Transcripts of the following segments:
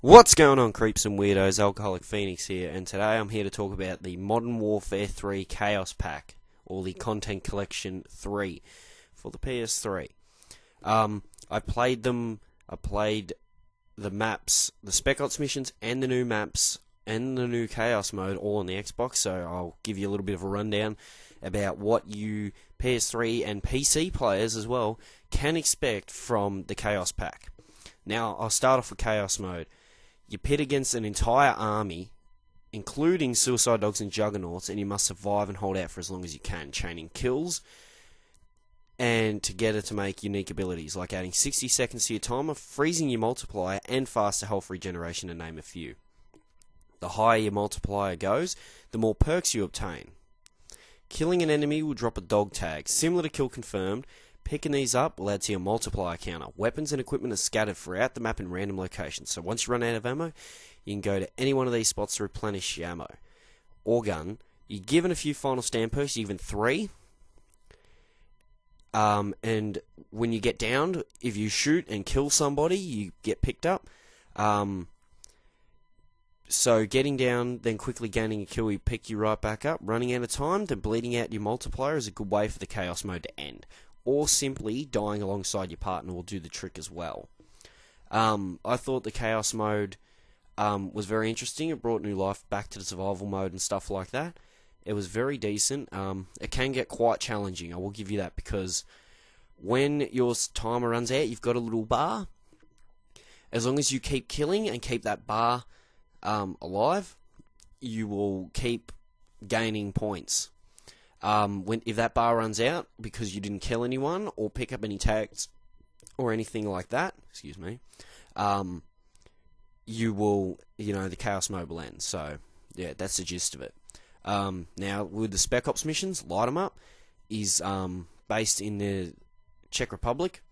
What's going on, creeps and weirdos? Alcoholic Phoenix here, and today I'm here to talk about the Modern Warfare 3 Chaos Pack, or the Content Collection 3 for the PS3. I played them. I played the maps, the Spec Ops missions, and the new maps, and the new Chaos mode all on the Xbox, so I'll give you a little bit of a rundown about what you PS3 and PC players as well can expect from the Chaos Pack. Now, I'll start off with Chaos mode. You pit against an entire army, including suicide dogs and juggernauts, and you must survive and hold out for as long as you can, chaining kills, and together to make unique abilities, like adding 60 seconds to your timer, freezing your multiplier, and faster health regeneration, to name a few. The higher your multiplier goes, the more perks you obtain. Killing an enemy will drop a dog tag, similar to Kill Confirmed. Picking these up will add to your multiplier counter. Weapons and equipment are scattered throughout the map in random locations, so once you run out of ammo, you can go to any one of these spots to replenish your ammo or gun. You're given a few final stand perks, even 3. And when you get downed, if you shoot and kill somebody, you get picked up. So getting down, then quickly gaining a kill, will pick you right back up. Running out of time, then bleeding out your multiplier is a good way for the Chaos mode to end. Or simply dying alongside your partner will do the trick as well. I thought the Chaos mode was very interesting. It brought new life back to the survival mode and stuff like that. It was very decent. It can get quite challenging, I will give you that, because when your timer runs out, you've got a little bar. As long as you keep killing and keep that bar alive, you will keep gaining points. If that bar runs out because you didn't kill anyone or pick up any tags or anything like that, you will, the Chaos mode will end. So, yeah, that's the gist of it. Now, with the Spec Ops missions, Light 'em Up is based in the Czech Republic.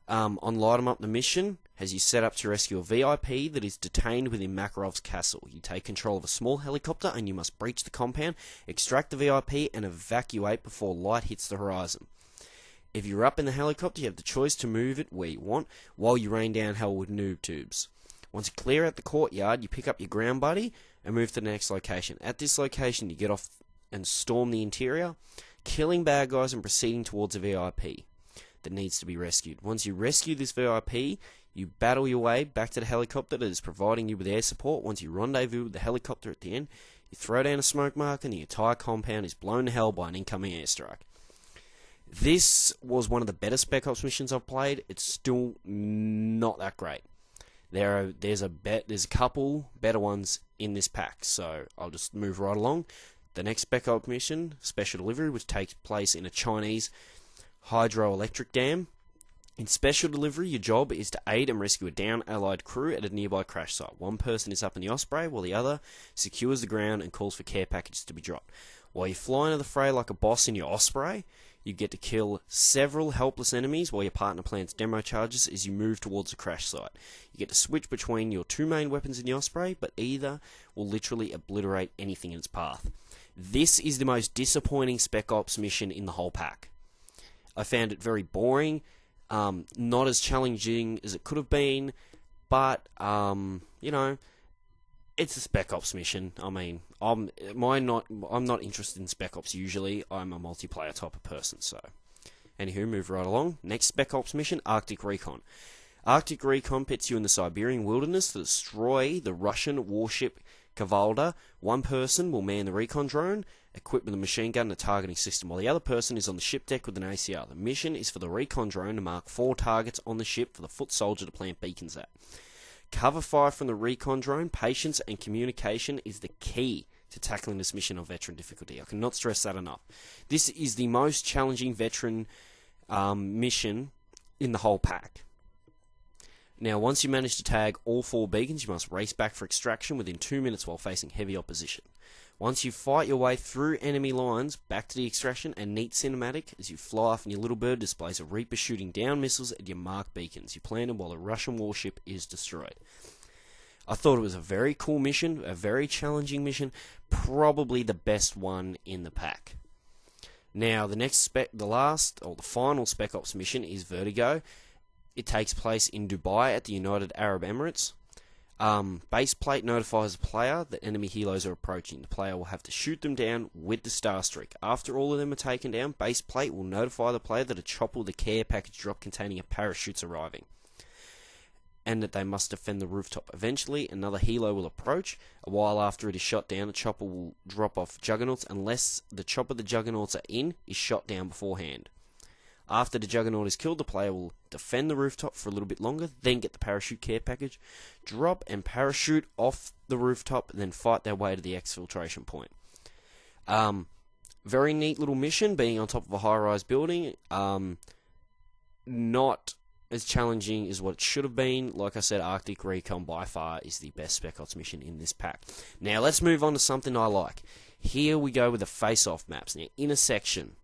On Light 'em Up, the mission has you set up to rescue a VIP that is detained within Makarov's castle. You take control of a small helicopter and you must breach the compound, extract the VIP, and evacuate before light hits the horizon. If you're up in the helicopter, you have the choice to move it where you want while you rain down hell with noob tubes. Once you clear out the courtyard, you pick up your ground buddy and move to the next location. At this location, you get off and storm the interior, killing bad guys and proceeding towards a VIP that needs to be rescued. Once you rescue this VIP, you battle your way back to the helicopter that is providing you with air support. Once you rendezvous with the helicopter at the end, you throw down a smoke marker and the entire compound is blown to hell by an incoming airstrike. This was one of the better Spec Ops missions I've played. It's still not that great. There's a couple better ones in this pack, so I'll just move right along. The next Spec Ops mission, Special Delivery, which takes place in a Chinese hydroelectric dam. In Special Delivery, your job is to aid and rescue a downed Allied crew at a nearby crash site. One person is up in the Osprey, while the other secures the ground and calls for care packages to be dropped. While you fly into the fray like a boss in your Osprey, you get to kill several helpless enemies while your partner plants demo charges as you move towards the crash site. You get to switch between your two main weapons in the Osprey, but either will literally obliterate anything in its path. This is the most disappointing Spec Ops mission in the whole pack. I found it very boring. Not as challenging as it could have been, but it's a Spec Ops mission. I mean, I'm not interested in Spec Ops usually. I'm a multiplayer type of person. So, anywho, move right along. Next Spec Ops mission, Arctic Recon. Arctic Recon pits you in the Siberian wilderness to destroy the Russian warship Kavalda. One person will man the recon drone, equipped with a machine gun and a targeting system, while the other person is on the ship deck with an ACR. The mission is for the recon drone to mark 4 targets on the ship for the foot soldier to plant beacons at. Cover fire from the recon drone, patience and communication is the key to tackling this mission on veteran difficulty. I cannot stress that enough. This is the most challenging veteran mission in the whole pack. Now, once you manage to tag all 4 beacons, you must race back for extraction within 2 minutes while facing heavy opposition. Once you fight your way through enemy lines, back to the extraction, and neat cinematic as you fly off and your little bird displays a Reaper shooting down missiles at your marked beacons. You planted while a Russian warship is destroyed. I thought it was a very cool mission, a very challenging mission, probably the best one in the pack. Now, the final Spec Ops mission is Vertigo. It takes place in Dubai at the United Arab Emirates. Base plate notifies the player that enemy helos are approaching. The player will have to shoot them down with the star streak. After all of them are taken down, base plate will notify the player that a chopper with a care package drop containing a parachute is arriving, and that they must defend the rooftop. Eventually, another helo will approach. A while after it is shot down, the chopper will drop off juggernauts unless the chopper the juggernauts are in is shot down beforehand. After the juggernaut is killed, the player will defend the rooftop for a little bit longer, then get the parachute care package, drop and parachute off the rooftop, and then fight their way to the exfiltration point. Very neat little mission, being on top of a high-rise building. Not as challenging as what it should have been. Like I said, Arctic Recon by far is the best Spec Ops mission in this pack. Now let's move on to something I like. Here we go with the Faceoff Maps. Now, Intersection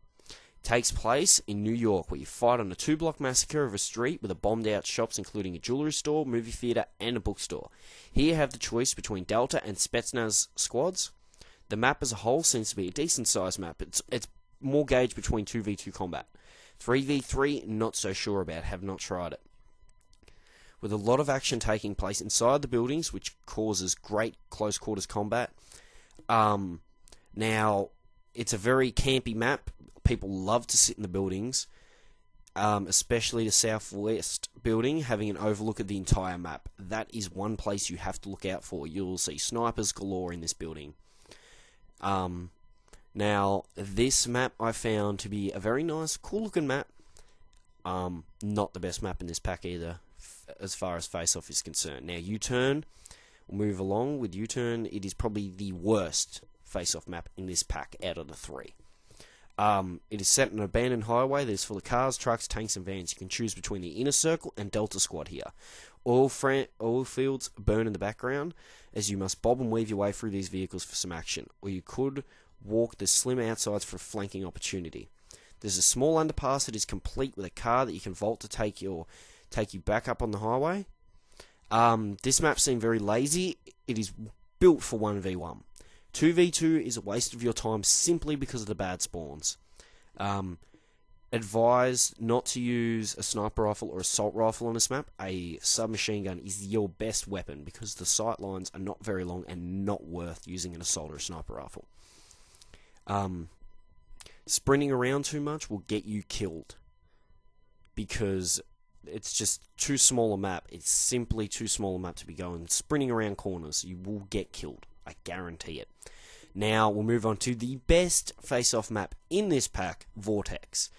takes place in New York, where you fight on a 2-block massacre of a street with a bombed out shops including a jewelry store, movie theater, and a bookstore. Here you have the choice between Delta and Spetsnaz squads. The map as a whole seems to be a decent sized map. It's more gauged between 2v2 combat. 3v3, not so sure about, have not tried it. With a lot of action taking place inside the buildings, which causes great close quarters combat. Now, it's a very campy map. People love to sit in the buildings, especially the southwest building, having an overlook of the entire map. That is one place you have to look out for. You'll see snipers galore in this building. Now, this map I found to be a very nice, cool-looking map. Not the best map in this pack either, as far as Face-Off is concerned. Now, U-Turn, we'll move along with U-Turn. It is probably the worst Face-Off map in this pack out of the 3. It is set on an abandoned highway that is full of cars, trucks, tanks, and vans. You can choose between the Inner Circle and Delta Squad here. Oil fields burn in the background, as you must bob and weave your way through these vehicles for some action, or you could walk the slim outsides for a flanking opportunity. There's a small underpass that is complete with a car that you can vault to take you back up on the highway. This map seemed very lazy. It is built for 1v1. 2v2 is a waste of your time simply because of the bad spawns. Advised not to use a sniper rifle or assault rifle on this map. A submachine gun is your best weapon because the sight lines are not very long and not worth using an assault or a sniper rifle. Sprinting around too much will get you killed because it's just too small a map. It's simply too small a map to be going sprinting around corners. You will get killed. I guarantee it. Now, we'll move on to the best face-off map in this pack. Vortex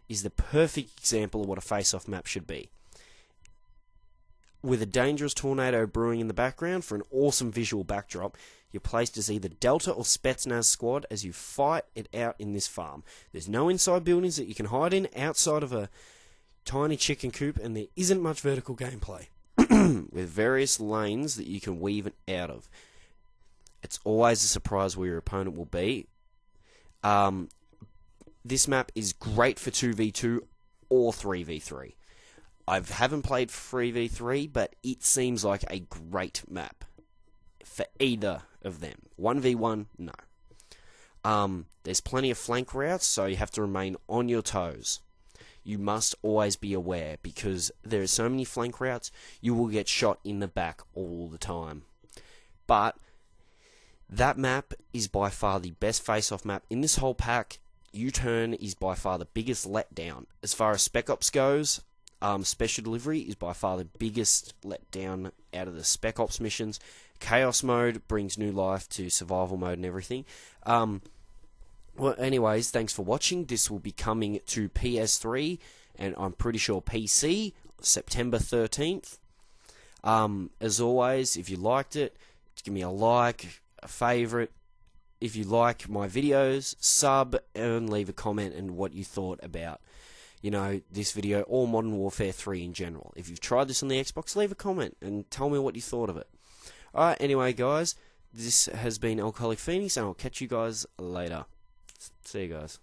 is the perfect example of what a face-off map should be. With a dangerous tornado brewing in the background for an awesome visual backdrop, you're placed as either Delta or Spetsnaz squad as you fight it out in this farm. There's no inside buildings that you can hide in outside of a tiny chicken coop, and there isn't much vertical gameplay, with various lanes that you can weave out of. It's always a surprise where your opponent will be. This map is great for 2v2 or 3v3. I haven't played 3v3, but it seems like a great map for either of them. 1v1, no. There's plenty of flank routes, so you have to remain on your toes. You must always be aware, because there are so many flank routes, you will get shot in the back all the time. But that map is by far the best face-off map in this whole pack. U-Turn is by far the biggest letdown. As far as Spec Ops goes, Special Delivery is by far the biggest letdown out of the Spec Ops missions. Chaos Mode brings new life to Survival Mode and everything. Well, anyways, thanks for watching. This will be coming to PS3, and I'm pretty sure PC, September 13th. As always, if you liked it, give me a like, a favourite. If you like my videos, sub and leave a comment and what you thought about, this video or Modern Warfare 3 in general. If you've tried this on the Xbox, leave a comment and tell me what you thought of it. Alright, anyway guys, this has been Alcoholic Phoenix, and I'll catch you guys later. See you guys.